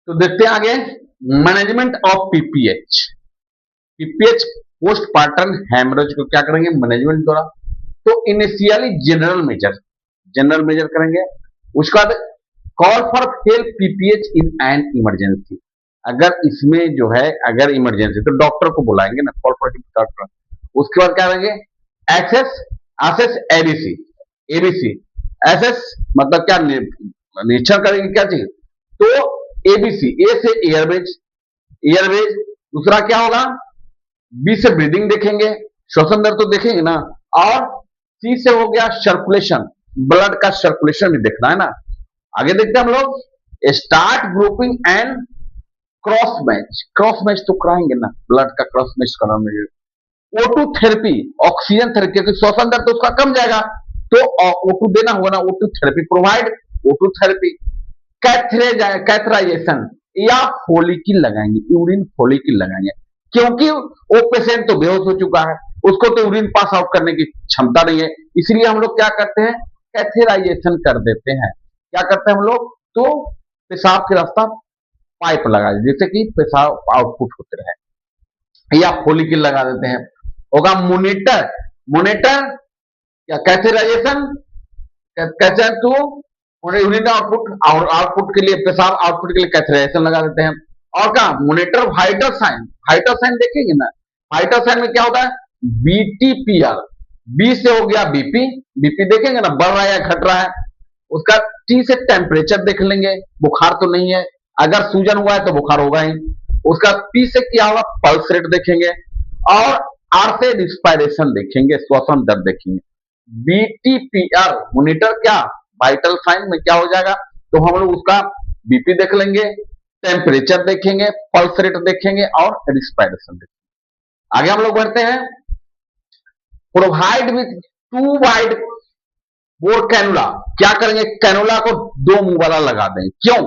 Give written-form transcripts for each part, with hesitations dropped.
तो देखते हैं आगे, management of PPH. PPH post partum haemorrhage को क्या करेंगे, मैनेजमेंट द्वारा। तो इनिशियली जनरल मेजर करेंगे। उसके बाद call for help PPH in an emergency. अगर इसमें जो है अगर इमरजेंसी तो डॉक्टर को बुलाएंगे ना, कॉल फॉर डॉक्टर। उसके बाद क्या करेंगे, access assess ABC. ABC assess मतलब क्या, निरीक्षण करेंगे क्या चीज, तो एबीसी, ए से एयरवेज, एयरवेज। दूसरा क्या होगा, बी से ब्रीदिंग देखेंगे, श्वसन दर तो देखेंगे ना। और सी से हो गया सर्कुलेशन, ब्लड का सर्कुलेशन भी देखना है ना। आगे देखते हैं हम लोग, start grouping and cross match. Cross match तो कराएंगे ना, ब्लड का क्रॉस मैच कराना। O2 थेरेपी, ऑक्सीजन थेरेपी, क्योंकि श्वसन दर तो उसका कम जाएगा, तो O2 देना होगा ना। O2 therapy provide, O2 therapy. Catheterisation या फोलिकिल लगाएंगे, यूरिन फोलिकिल लगाएंगे, क्योंकि वो पेशेंट तो बेहोश हो चुका है, उसको तो यूरिन पास आउट करने की क्षमता नहीं है। इसलिए हम लोग क्या करते हैं, कैथेराइजेशन कर देते हैं। क्या करते हैं हम लोग, तो पेशाब के रास्ता पाइप लगा देते, जिससे कि पेशाब आउटपुट होते रहे, या फोलिकिल लगा देते हैं। होगा मोनिटर, मोनिटर या कैथेराइजेशन, कैसे टू यूरिन आउटपुट, और आउटपुट के लिए पेशाब आउटपुट के लिए कैथेराइजेशन लगा देते हैं। और क्या, monitor vital sign, vital sign देखेंगे ना। वाइटल साइन में क्या होता है, बीटीपीआर, बी से हो गया बीपी, बीपी देखेंगे ना, बढ़ रहा है या घट रहा है। उसका टी से टेम्परेचर देख लेंगे, बुखार तो नहीं है, अगर सूजन हुआ है तो बुखार होगा ही। उसका पी से क्या होगा, पल्स रेट देखेंगे। और आर से रिस्पायरेशन देखेंगे, श्वसन दर देखेंगे। बीटीपीआर मॉनिटर क्या, वाइटल साइन में क्या हो जाएगा, तो हम लोग उसका बीपी देख लेंगे, टेम्परेचर देखेंगे, पल्स रेट देखेंगे और रिस्पायरेशन देखेंगे। आगे हम लोग बढ़ते हैं, provide with 2 wide bore cannula. क्या करेंगे, कैनुला को 2 मुंह वाला लगा देंगे। क्यों,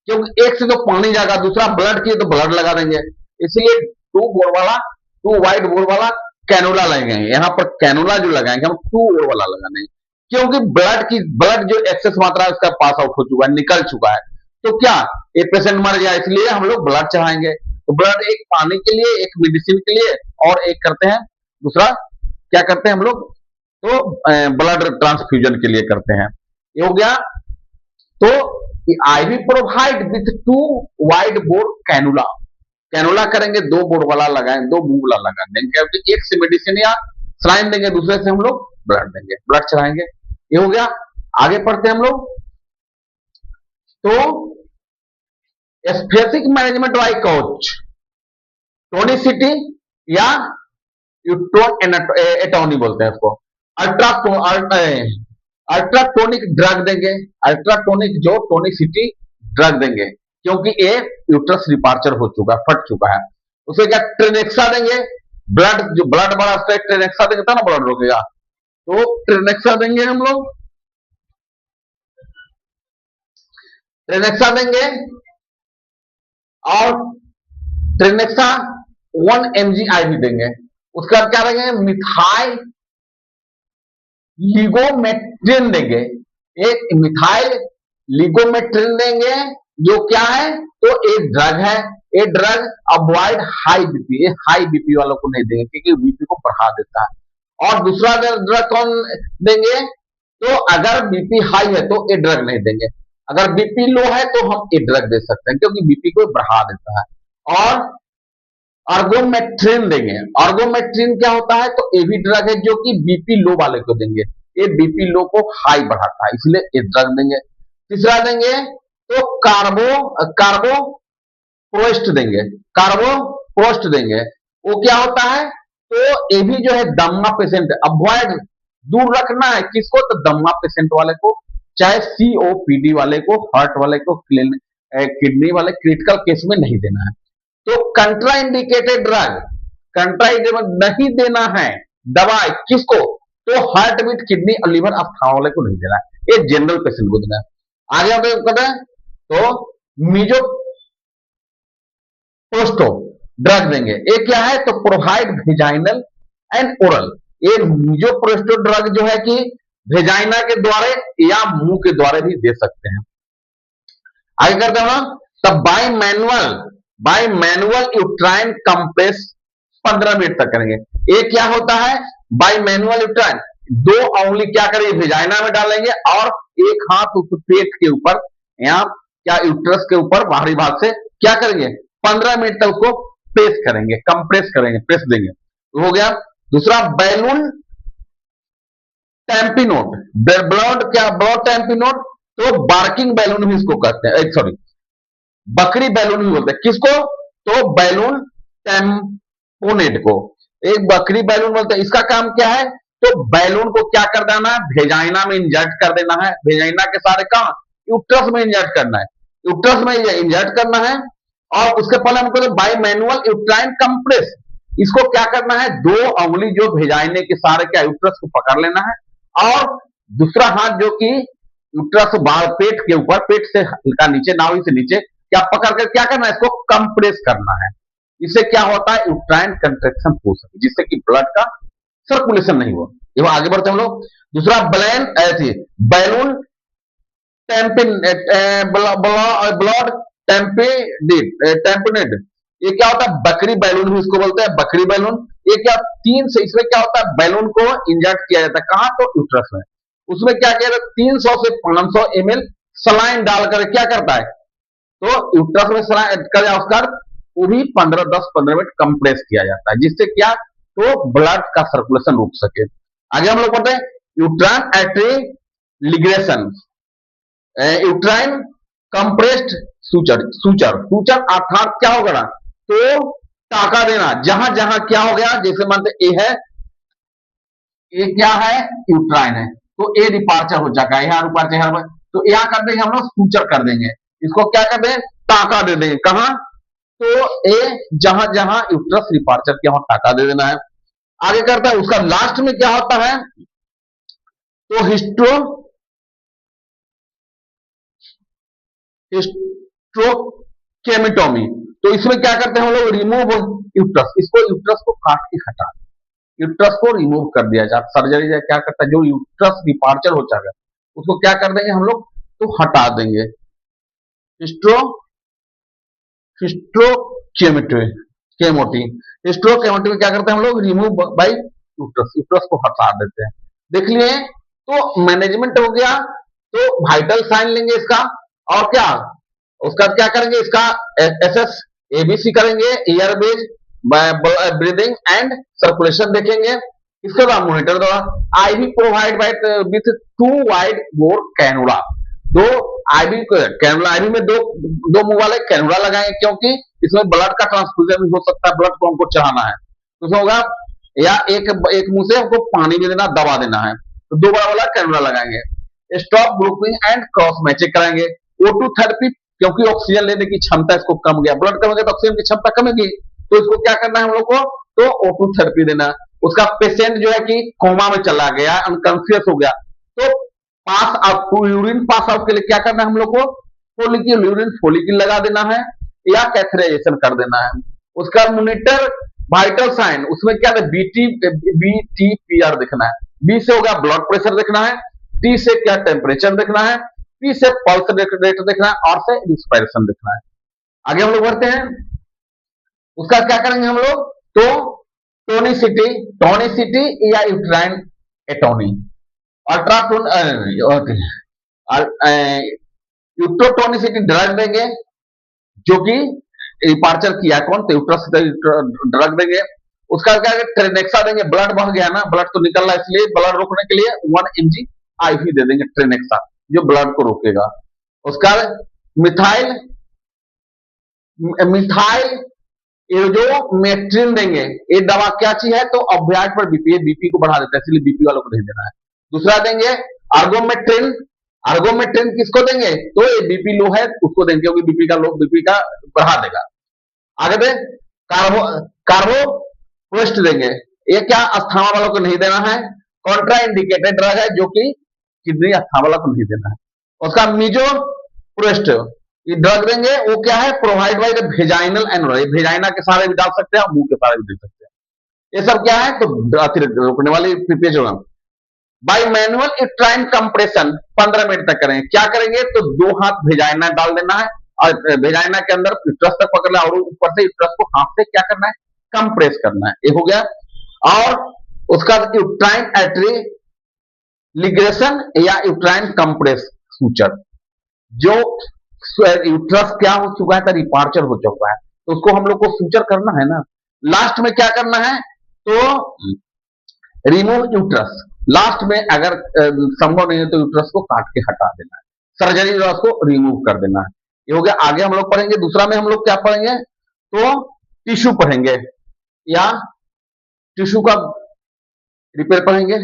क्योंकि एक से तो पानी जाएगा, दूसरा ब्लड की तो ब्लड लगा देंगे, इसलिए 2 बोर वाला, 2 वाइड बोर वाला कैनुला लगाएंगे। यहाँ पर कैनुला जो लगाएंगे हम 2 बोर वाला लगा देंगे, क्योंकि ब्लड जो एक्सेस मात्रा है उसका पास आउट हो चुका है, निकल चुका है। तो क्या, एक पेशेंट मर गया, इसलिए हम लोग ब्लड चढ़ाएंगे। तो ब्लड एक पानी के लिए, एक मेडिसिन के लिए, और एक करते हैं दूसरा क्या करते हैं हम लोग, तो ब्लड ट्रांसफ्यूजन के लिए करते हैं। ये हो गया। तो IV provide with 2 wide bore cannula. Cannula करेंगे, 2 बोर वाला लगाएंगे, 2 मुंह वाला लगा देंगे, क्योंकि एक से मेडिसिन या सलाइन देंगे, दूसरे से हम लोग ब्लड देंगे, ब्लड चढ़ाएंगे। ये हो गया। आगे पढ़ते हैं हम लोग, तो स्पेसिक मैनेजमेंट बाय कोच, टोनिसिटी या एटोनी बोलते हैं इसको। अल्ट्राटोनिक ड्रग देंगे, अल्ट्राटोनिक जो टोनिसिटी ड्रग देंगे, क्योंकि ये यूट्रस डिपार्चर हो चुका है, फट चुका है। उसे क्या, ट्रेनेक्सा देंगे, ब्लड जो ब्लड बड़ा ट्रेनेक्सा देंगे तो ना ब्लड रोकेगा, तो ट्रेनेक्सा देंगे हम लोग, ट्रेनेक्सा देंगे। और ट्रेनेक्सा 1 mg IV देंगे। उसके बाद क्या देंगे, मिथाइल लिगोमेट्रिन देंगे, एक मिथाइल लिगोमेट्रिन देंगे, जो क्या है, तो एक ड्रग है। ये ड्रग अवॉइड हाई बीपी, ये हाई बीपी वालों को नहीं देंगे, क्योंकि बीपी को बढ़ा देता है। और दूसरा ड्रग कौन देंगे, तो अगर बीपी हाई है तो ये ड्रग नहीं देंगे, अगर बीपी लो है तो हम ये ड्रग दे सकते हैं, क्योंकि बीपी को बढ़ा देता है। और अर्गोमेट्रिन देंगे। अर्गोमेट्रिन क्या होता है, तो ये भी ड्रग है जो कि बीपी लो वाले को देंगे, ये बीपी लो को हाई बढ़ाता है, इसलिए ये ड्रग देंगे। तीसरा देंगे तो कार्बोप्रोस्ट देंगे, कार्बोप्रोस्ट देंगे। वो क्या होता है, तो ये भी जो है दम्मा पेशेंट, अवॉइड दूर रखना है किसको, तो दम्मा पेशेंट वाले को, चाहे सीओपीडी वाले को, हार्ट वाले को, किडनी वाले, क्रिटिकल केस में नहीं देना है। तो कंट्रा इंडिकेटेड ड्रग, कंट्रा नहीं देना है दवाई किसको, तो हार्ट बीट, किडनी और लिवर अस्थमा वाले को नहीं देना है, ये जनरल पेशेंट को देना है। आगे हम कहते हैं, तो मीजो प्रोस्टो ड्रग देंगे। ये क्या है, तो प्रोवाइड वेजाइनल एंड ओरल। ये मीजो प्रोस्टो ड्रग जो है कि वेजाइना के द्वारा या मुंह के द्वारा भी दे सकते हैं। आगे करते हैं, तब bye manual uterine compress 15 minute तक करेंगे। एक क्या होता है बाय मैनुअल यूट्राइन, दो उंगली क्या करेंगे वेजाइना में डालेंगे और एक हाथ उस पेट के ऊपर या क्या यूट्रस के ऊपर बाहरी भाग से क्या करेंगे 15 मिनट तक उसको प्रेस करेंगे, कंप्रेस करेंगे, प्रेस देंगे। तो हो गया। दूसरा बैलून टैंपिनोट, ब्लड क्या ब्लड टैंपिनोट, तो बार्किंग बैलून भी इसको कहते हैं, सॉरी बकरी बैलून भी बोलते हैं किसको, तो बैलून टैम्पोनेट को एक बकरी बैलून बोलते हैं। इसका काम क्या है, तो बैलून को क्या कर देना है वेजाइना में इंजर्ट कर देना है, वेजाइना के सारे कहां यूट्रस में इंजर्ट करना है, यूट्रस में इंजर्ट करना है। और उसके पहले हमको बाय मैनुअल यूट्राइन कंप्रेस, इसको क्या करना है दो उंगली जो भेजाइने के सारे क्या यूट्रस को पकड़ लेना है और दूसरा हाथ जो कि यूट्रस बाहर पेट के ऊपर, पेट से हल्का नीचे, नाभि से नीचे क्या पकड़ कर क्या करना है इसको कंप्रेस करना है। इससे क्या होता है यूट्राइन कंट्रैक्शन हो सके जिससे कि ब्लड का सर्कुलेशन नहीं हो। ये आगे बढ़ते हम लोग। दूसरा बैलून ब्लड टेम्पिनेट, ये क्या होता है बकरी बैलून भी इसको बोलते हैं, बकरी बैलून। ये क्या तीन से इसमें क्या होता है बैलून को इंजर्ट किया जाता है कहां, तो यूट्रस में। उसमें क्या किया जाता है 300 से 500 ml सलाइन डालकर क्या करता है, तो यूट्रस में सलाइन कर उसका वो भी 10-15 मिनट कंप्रेस किया जाता है जिससे क्या तो ब्लड का सर्कुलेशन रुक सके। आगे हम लोग पढ़ते हैं uterine artery ligation, uterine compressed suture अर्थात क्या होगा तो टाका देना जहां जहां क्या हो गया, जैसे मानते ए है, ये क्या है यूट्राइन है तो ए डिपार्चर हो जाएगा, यहाँ डिपार्चर यहाँ, तो यहाँ कर देंगे हम लोग सूचर कर देंगे, इसको क्या कर देंगे टाका दे देंगे कहां, तो ए जहां जहां यूट्रस डिपार्चर के वहां टाका दे देना है। आगे करता है उसका लास्ट में क्या होता है, तो हिस्ट्रोकेमिटोमी, तो इसमें क्या करते हैं हम लोग रिमूव यूट्रस, इसको यूट्रस को काट के हटा, यूट्रस को रिमूव कर दिया जाए सर्जरी क्या करता है जो यूट्रस डिपार्चर हो जाएगा उसको क्या कर देंगे हम लोग तो हटा देंगे। हिस्ट्रोकेमिटोमी में क्या करते हैं हम लोग रिमूव बाय यूट्रस, यूट्रस को हटा देते हैं। देख लिए तो मैनेजमेंट हो गया, तो वाइटल साइन लेंगे इसका और क्या उसका क्या करेंगे इसका एसएस एबीसी करेंगे, ईयरबेज ब्रीदिंग एंड सर्कुलेशन देखेंगे। इसके बाद मॉनिटर द्वारा IV provide by with 2 wide bore cannula, दो आईवी कैनुला, आईवी में दो मुंह वाले कैनुला लगाएंगे क्योंकि इसमें ब्लड का ट्रांसफ्यूजन भी हो सकता है, ब्लड को हमको चढ़ाना है तो उसमें होगा, या एक मुंह से हमको पानी भी देना, दवा देना है, तो दो बड़ा वाला कैनुला लगाएंगे। Stop grouping and cross matching कराएंगे। O2 थेरेपी क्योंकि ऑक्सीजन लेने की क्षमता इसको कम गया, ब्लड कम गया तो ऑक्सीजन की क्षमता कमेगी, तो इसको क्या करना है हम लोग को तो O2 थेरेपी देना। उसका पेशेंट जो है कि कोमा में चला गया, अनकॉन्शियस हो गया, तो pass out urine pass out के लिए क्या करना है हम लोग को फोलिकिल यूरिन फोलिकिल लगा देना है या कैथराइजेशन कर देना है। उसका मॉनिटर वाइटल साइन उसमें क्या है BTPR देखना है, बी से होगा ब्लड प्रेशर देखना है, टी से क्या टेम्परेचर देखना है, पी से पल्स रेट देखना है और से इंस्पायरेशन देखना है। आगे हम लोग बढ़ते हैं, उसका क्या करेंगे हम लोग तो टोनिसिटी या यूट्राइन एटोनी, यूट्रोटोनिसिटी ड्रग देंगे जो कि डिपार्चर किया कौन तो यूट्रस ड्रग देंगे। उसका क्या ट्रेनेक्सा देंगे, ब्लड बह गया ना, ब्लड तो निकल रहा है इसलिए ब्लड रोकने के लिए 1 mg आईवी दे देंगे ट्रेनेक्सा जो ब्लड को रोकेगा। उसका मिथाइल ये जो मेट्रिन देंगे, ये दवा क्या चीज है तो ऑब्वियस पर बीपी को बढ़ा देता है इसलिए बीपी वालों को नहीं देना है। दूसरा देंगे आर्गोमेट्रिन किसको देंगे तो ये बीपी लो है उसको देंगे क्योंकि बीपी का बढ़ा देगा। आगे दे कार्बोप्रोस्ट देंगे, ये क्या अस्थमा वालों को नहीं देना है, कॉन्ट्रा इंडिकेटेड ड्रग है जो कि किडनी अस्थमा वालों को नहीं देना है। उसका मीजोप्रोस्ट ये ड्रग देंगे, वो क्या है प्रोवाइड बाय द वेजाइनल एनोरेज, वेजाइना के सारे भी डाल सकते हैं और मुंह के सारे भी दे सकते हैं। ये सब क्या है तो रोकने वाली पीपीएच होगा। Bye manual uterine compression 15 minute तक करेंगे, क्या करेंगे तो 2 हाथ वेजाइना डाल देना है और वेजाइना के अंदर यूट्रस तक पकड़ना और ऊपर से यूट्रस को हाथ से क्या करना है, कंप्रेस करना है, ये हो गया। और उसका यूट्राइन आर्टरी लिगेशन या यूट्राइन कंप्रेस सूचर, जो यूट्रस क्या हो चुका है, रिपार्चर हो चुका है, तो उसको हम लोग को सूचर करना है ना। लास्ट में क्या करना है, तो रिमूव यूट्रस, लास्ट में अगर संभव नहीं है तो यूट्रस को काट के हटा देना है, सर्जरी द्वारा उसको रिमूव कर देना है। ये हो गया। आगे हम लोग पढ़ेंगे, दूसरा में हम लोग क्या पढ़ेंगे, तो टिश्यू पढ़ेंगे या टिश्यू का रिपेयर पढ़ेंगे।